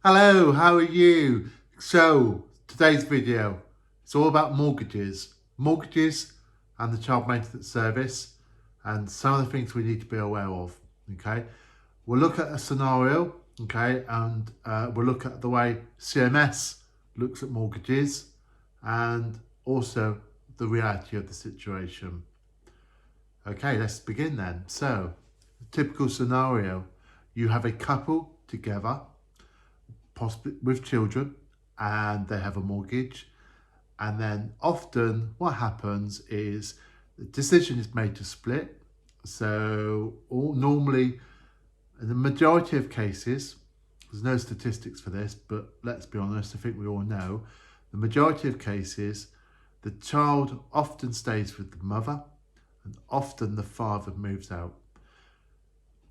Hello, how are you? So, today's video, it's all about mortgages and the child maintenance service and some of the things we need to be aware of, okay? We'll look at a scenario, okay, and we'll look at the way CMS looks at mortgages and also the reality of the situation. Okay, let's begin then. So, typical scenario, you have a couple together, possibly with children, and they have a mortgage. And then often what happens is the decision is made to split. So normally, in the majority of cases, there's no statistics for this, but let's be honest, I think we all know, the majority of cases, the child often stays with the mother and often the father moves out.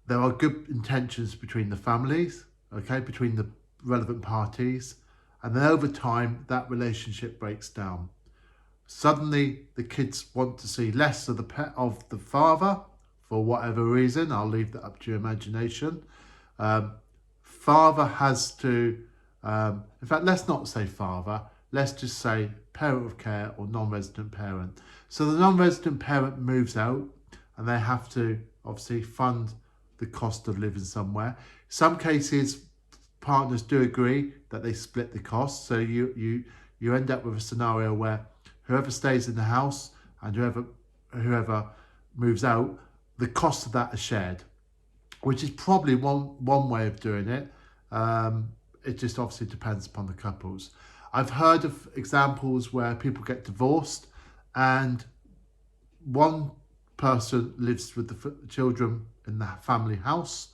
There are good intentions between the families, okay, between the relevant parties, and then over time that relationship breaks down. Suddenly the kids want to see less of the father for whatever reason. I'll leave that up to your imagination. Father has to, in fact, let's not say father, let's just say parent of care or non-resident parent. So the non-resident parent moves out and they have to obviously fund the cost of living somewhere. Some cases, partners do agree that they split the cost. So you end up with a scenario where whoever stays in the house and whoever moves out, the cost of that is shared, which is probably one way of doing it. It just obviously depends upon the couples. I've heard of examples where people get divorced and one person lives with the children in the family house,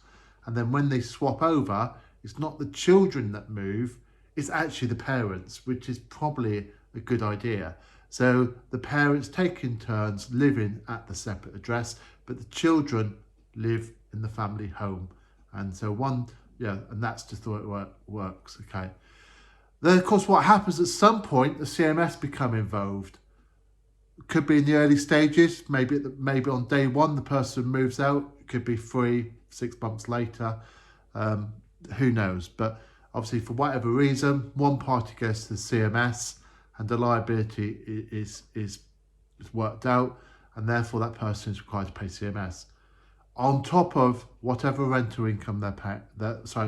and then when they swap over, it's not the children that move, it's actually the parents, which is probably a good idea. So the parents take in turns living at the separate address, but the children live in the family home. And so and that's just the way it works, okay? Then of course what happens at some point, the CMS become involved. Could be in the early stages, maybe on day one the person moves out, it could be 3-6 months later. Who knows? But obviously, for whatever reason, one party goes to the CMS and the liability is worked out, and therefore that person is required to pay CMS on top of whatever rental income they're paying.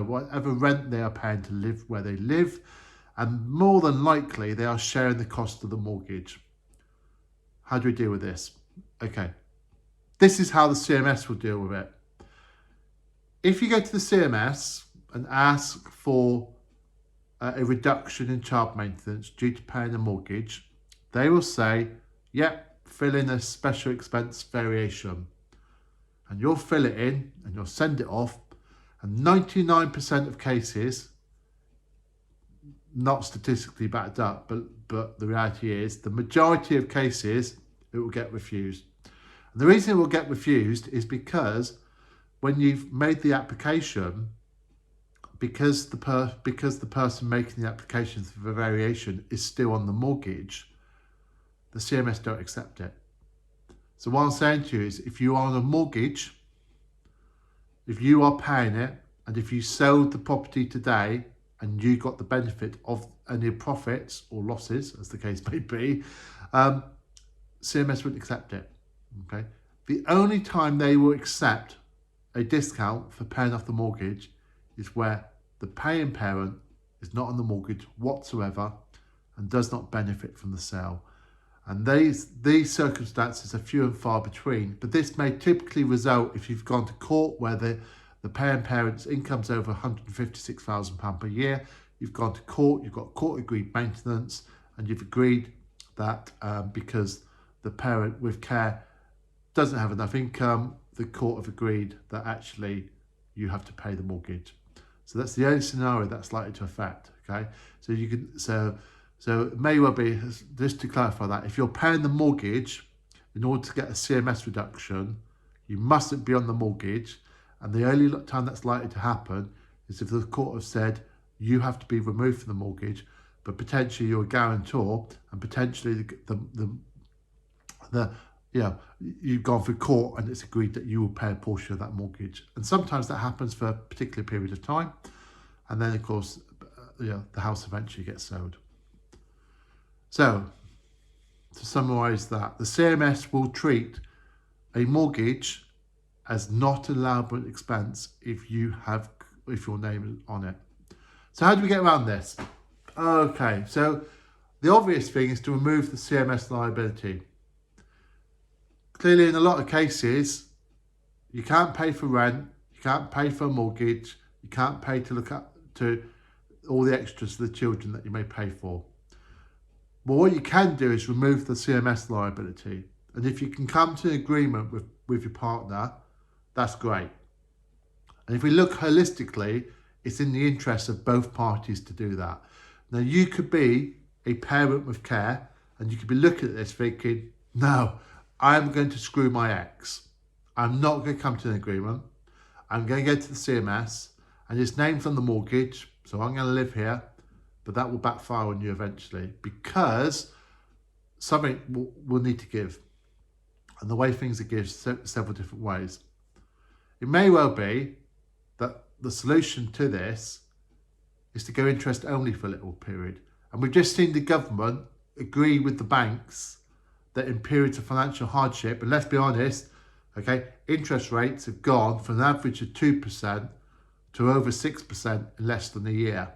Whatever rent they are paying to live where they live, and more than likely they are sharing the cost of the mortgage. How do we deal with this? Okay, this is how the CMS will deal with it. If you go to the CMS and ask for a reduction in child maintenance due to paying a mortgage, they will say, yep, fill in a special expense variation. And you'll fill it in and you'll send it off. And 99% of cases, not statistically backed up, but the reality is the majority of cases it will get refused. And the reason it will get refused is because when you've made the application, because the person making the application for the variation is still on the mortgage, the CMS don't accept it. So what I'm saying to you is, if you are on a mortgage, if you are paying it, and if you sold the property today and you got the benefit of any profits or losses, as the case may be, CMS wouldn't accept it. Okay. The only time they will accept a discount for paying off the mortgage is where the paying parent is not on the mortgage whatsoever and does not benefit from the sale. And these circumstances are few and far between, but this may typically result if you've gone to court where the paying parent's income's over £156,000 per year. You've gone to court, you've got court agreed maintenance, and you've agreed that because the parent with care doesn't have enough income, the court have agreed that actually you have to pay the mortgage. So that's the only scenario that's likely to affect. Okay, so you can so it may well be, just to clarify that, if you're paying the mortgage, in order to get a CMS reduction, you mustn't be on the mortgage, and the only time that's likely to happen is if the court have said you have to be removed from the mortgage, but potentially you're a guarantor, and potentially you've gone through court and it's agreed that you will pay a portion of that mortgage. And sometimes that happens for a particular period of time. And then, of course, the house eventually gets sold. So, to summarise that, the CMS will treat a mortgage as not an allowable expense if your name is on it. So how do we get around this? Okay, so the obvious thing is to remove the CMS liability. Clearly, in a lot of cases, you can't pay for rent, you can't pay for a mortgage, you can't pay to look at to all the extras for the children that you may pay for. But what you can do is remove the CMS liability. And if you can come to an agreement with your partner, that's great. And if we look holistically, it's in the interest of both parties to do that. Now, you could be a parent with care and you could be looking at this thinking, no, I'm going to screw my ex. I'm not going to come to an agreement. I'm going to go to the CMS and it's named on the mortgage, so I'm going to live here, but that will backfire on you eventually because something will need to give. And the way things are given several different ways. It may well be that the solution to this is to go interest only for a little period. And we've just seen the government agree with the banks that in periods of financial hardship, and let's be honest, okay, interest rates have gone from an average of 2% to over 6% in less than a year.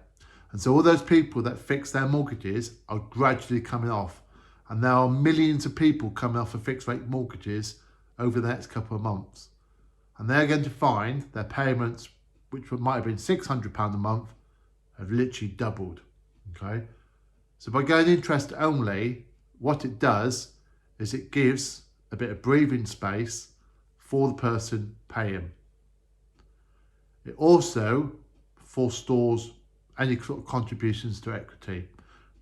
And so all those people that fix their mortgages are gradually coming off. And there are millions of people coming off of fixed rate mortgages over the next couple of months. And they're going to find their payments, which might have been £600 a month, have literally doubled. Okay. So by going interest only, what it does is it gives a bit of breathing space for the person paying. It also forestals any sort of contributions to equity,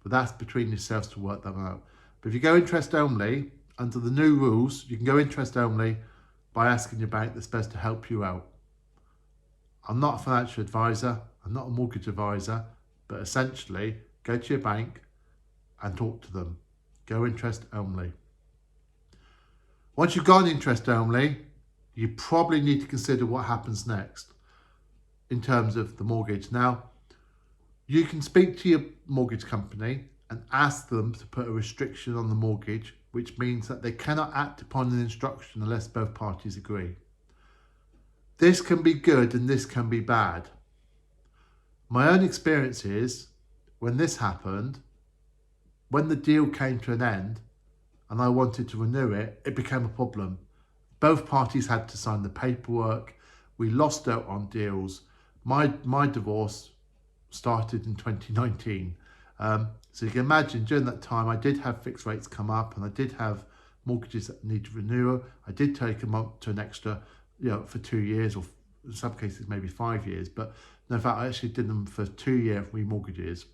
but that's between yourselves to work them out. But if you go interest only, under the new rules, you can go interest only by asking your bank that's best to help you out. I'm not a financial advisor, I'm not a mortgage advisor, but essentially go to your bank and talk to them. Go interest only. Once you've gone interest only, you probably need to consider what happens next in terms of the mortgage. Now, you can speak to your mortgage company and ask them to put a restriction on the mortgage, which means that they cannot act upon an instruction unless both parties agree. This can be good and this can be bad. My own experience is when this happened, when the deal came to an end and I wanted to renew it, it became a problem. Both parties had to sign the paperwork. We lost out on deals. My divorce started in 2019. So you can imagine during that time, I did have fixed rates come up and I did have mortgages that needed renewal. I did take them up to an extra, for 2 years or in some cases maybe 5 years. But in fact, I actually did them for 2-year remortgages.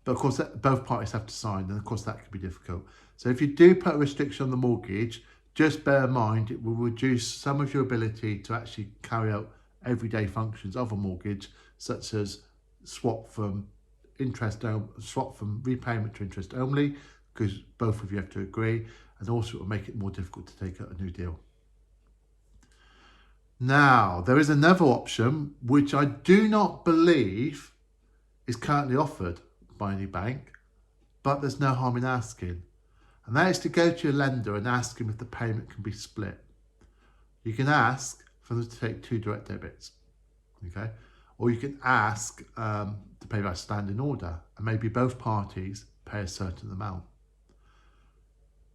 But of course, both parties have to sign, and of course that can be difficult. So if you do put a restriction on the mortgage, just bear in mind it will reduce some of your ability to actually carry out everyday functions of a mortgage, such as swap from repayment to interest only, because both of you have to agree, and also it will make it more difficult to take out a new deal. Now, there is another option which I do not believe is currently offered by any bank, but there's no harm in asking. And that is to go to your lender and ask him if the payment can be split. You can ask for them to take 2 direct debits, okay? Or you can ask to pay by standing order, and maybe both parties pay a certain amount.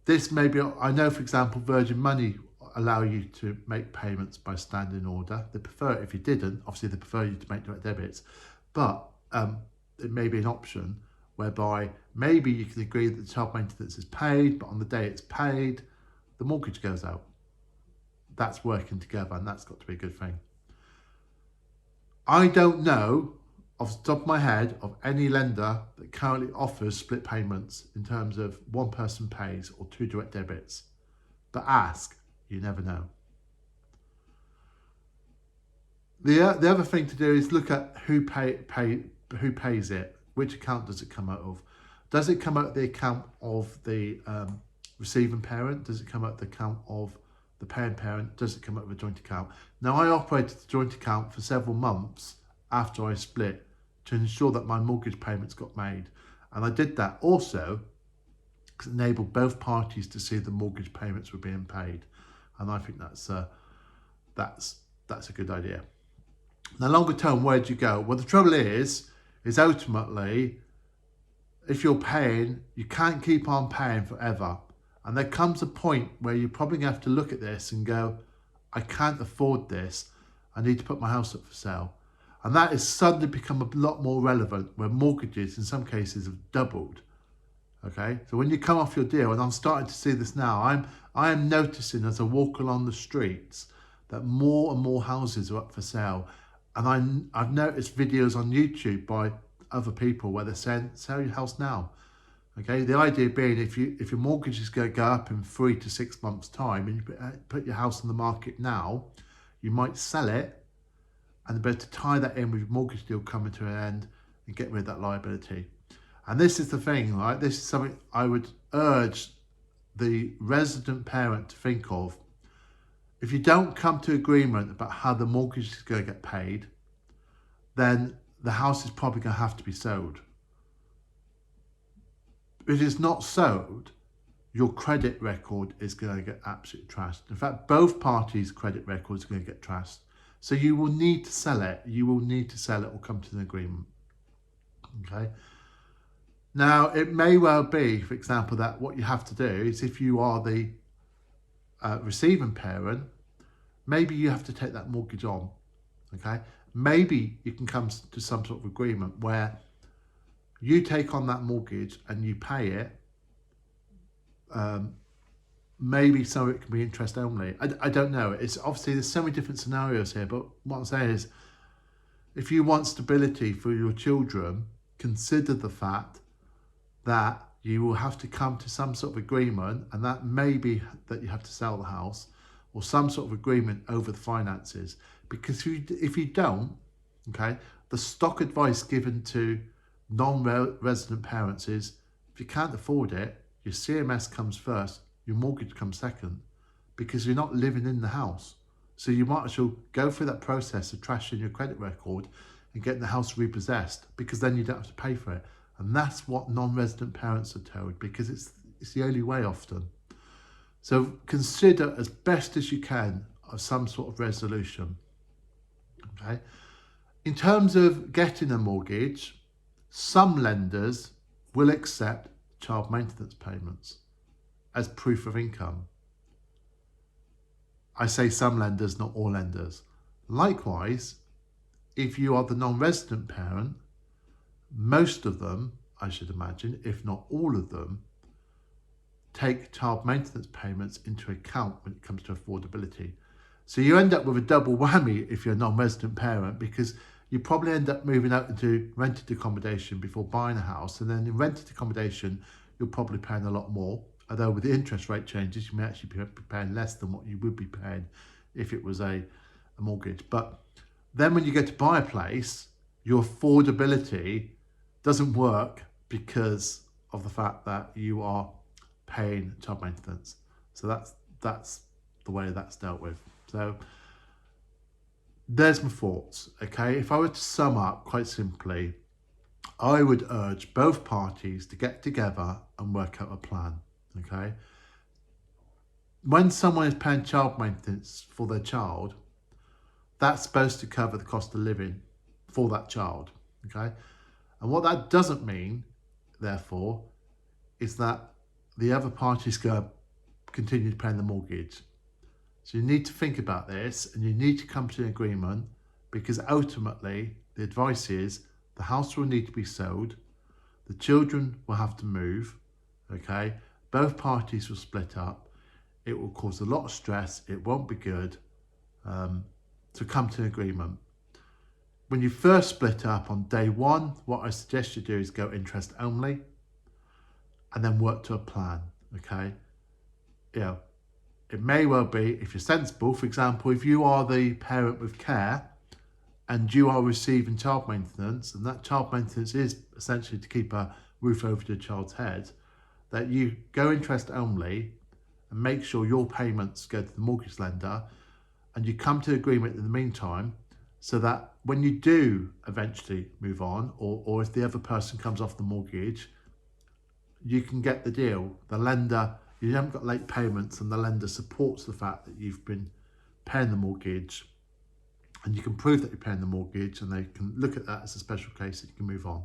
This may be, I know for example, Virgin Money allow you to make payments by standing order. They prefer it if you didn't, obviously they prefer you to make direct debits, but it may be an option whereby maybe you can agree that the child maintenance is paid, but on the day it's paid, the mortgage goes out. That's working together, and that's got to be a good thing. I don't know off the top of my head of any lender that currently offers split payments in terms of one person pays or 2 direct debits. But ask, you never know. The other thing to do is look at who pays it. Which account does it come out of? Does it come out of the account of the receiving parent? Does it come out of the account of the paying parent? Does it come out of a joint account? Now, I operated the joint account for several months after I split, to ensure that my mortgage payments got made. And I did that also because it enabled both parties to see the mortgage payments were being paid. And I think that's a good idea. Now, longer term, where do you go? Well, the trouble is ultimately, if you're paying, you can't keep on paying forever. And there comes a point where you're probably going to have to look at this and go, I can't afford this. I need to put my house up for sale. And that has suddenly become a lot more relevant where mortgages in some cases have doubled. Okay, so when you come off your deal, and I'm starting to see this now, I am noticing as I walk along the streets that more and more houses are up for sale. And I've noticed videos on YouTube by other people where they're saying, sell your house now. Okay, the idea being if your mortgage is going to go up in 3 to 6 months' time and you put your house on the market now, you might sell it and be able to tie that in with your mortgage deal coming to an end and get rid of that liability. And this is the thing, right? This is something I would urge the resident parent to think of. If you don't come to agreement about how the mortgage is going to get paid, then the house is probably going to have to be sold. If it's not sold, your credit record is going to get absolutely trashed. In fact, both parties' credit records are going to get trashed. So you will need to sell it. You will need to sell it or come to an agreement. Okay. Now, it may well be, for example, that what you have to do is if you are the receiving parent, maybe you have to take that mortgage on. Okay. Maybe you can come to some sort of agreement where you take on that mortgage and you pay it. Maybe some of it can be interest only. I don't know. It's obviously there's so many different scenarios here, but what I'm saying is if you want stability for your children, consider the fact that you will have to come to some sort of agreement, and that may be that you have to sell the house or some sort of agreement over the finances. Because if you don't, okay, the stock advice given to non-resident parents is if you can't afford it, your CMS comes first, your mortgage comes second, because you're not living in the house. So you might as well go through that process of trashing your credit record and getting the house repossessed, because then you don't have to pay for it. And that's what non-resident parents are told, because it's the only way often. So consider as best as you can of some sort of resolution. Okay. In terms of getting a mortgage, some lenders will accept child maintenance payments as proof of income. I say some lenders, not all lenders. Likewise, if you are the non-resident parent, most of them, I should imagine, if not all of them, take child maintenance payments into account when it comes to affordability. So you end up with a double whammy if you're a non-resident parent, because you probably end up moving out into rented accommodation before buying a house. And then in rented accommodation, you're probably paying a lot more. Although with the interest rate changes, you may actually be paying less than what you would be paying if it was a mortgage. But then when you go to buy a place, your affordability doesn't work because of the fact that you are paying child maintenance. So that's the way that's dealt with. So there's my thoughts. Okay, if I were to sum up quite simply, I would urge both parties to get together and work out a plan. Okay, when someone is paying child maintenance for their child, that's supposed to cover the cost of living for that child. Okay, and what that doesn't mean, therefore, is that the other party's going to continue paying the mortgage. So you need to think about this, and you need to come to an agreement, because ultimately the advice is the house will need to be sold, the children will have to move, okay? Both parties will split up. It will cause a lot of stress. It won't be good. So come to an agreement. When you first split up on day one, what I suggest you do is go interest only and then work to a plan, okay? You know, it may well be, if you're sensible, for example, if you are the parent with care and you are receiving child maintenance, and that child maintenance is essentially to keep a roof over your child's head, that you go interest only and make sure your payments go to the mortgage lender, and you come to agreement in the meantime so that when you do eventually move on, or if the other person comes off the mortgage, you can get the deal. The lender, you haven't got late payments, and the lender supports the fact that you've been paying the mortgage, and you can prove that you're paying the mortgage, and they can look at that as a special case that you can move on.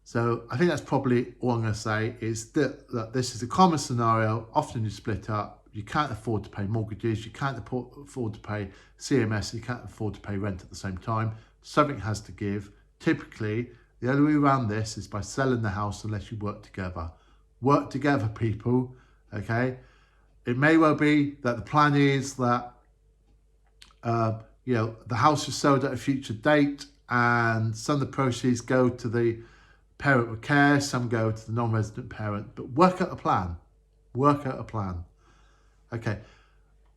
So I think that's probably all I'm going to say, is that this is a common scenario. Often you split up, you can't afford to pay mortgages, you can't afford to pay CMS, you can't afford to pay rent at the same time. Something has to give. Typically, the only way around this is by selling the house unless you work together. Work together, people, okay? It may well be that the plan is that the house is sold at a future date, and some of the proceeds go to the parent with care, some go to the non-resident parent, but work out a plan. Work out a plan. Okay,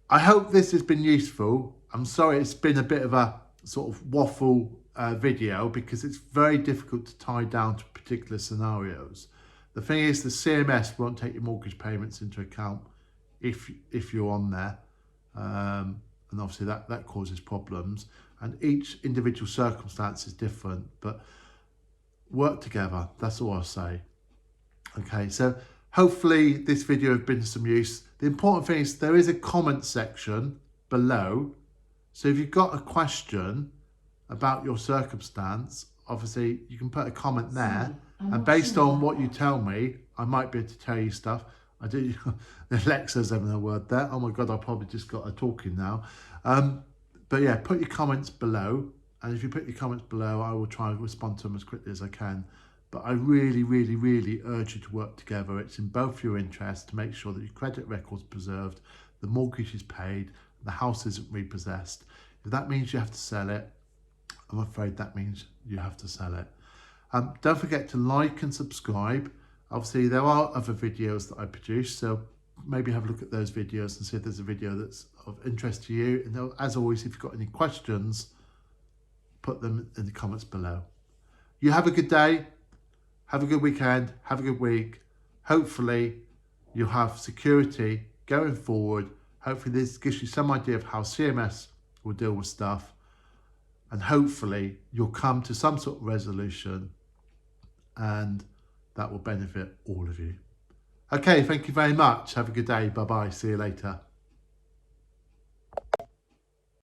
I hope this has been useful. I'm sorry it's been a bit of a sort of waffle video, because it's very difficult to tie down to particular scenarios. The thing is, the CMS won't take your mortgage payments into account if you're on there, and obviously that causes problems, and each individual circumstance is different, but work together, that's all I'll say. Okay, so hopefully this video has been some use. The important thing is there is a comment section below, so if you've got a question about your circumstance, obviously you can put a comment there, and based on what you tell me, I might be able to tell you stuff. I do. Alexa's having a word there. Oh my God, I probably just got her talking now. But yeah, put your comments below. And if you put your comments below, I will try and respond to them as quickly as I can. But I really, really, really urge you to work together. It's in both your interests to make sure that your credit record's preserved, the mortgage is paid, the house isn't repossessed. If that means you have to sell it, I'm afraid that means you have to sell it. Don't forget to like and subscribe. Obviously, there are other videos that I produce, so maybe have a look at those videos and see if there's a video that's of interest to you. And as always, if you've got any questions, put them in the comments below. You have a good day, have a good weekend, have a good week. Hopefully you'll have security going forward. Hopefully this gives you some idea of how CMS will deal with stuff, and hopefully you'll come to some sort of resolution, and that will benefit all of you. Okay, thank you very much. Have a good day. Bye-bye. See you later.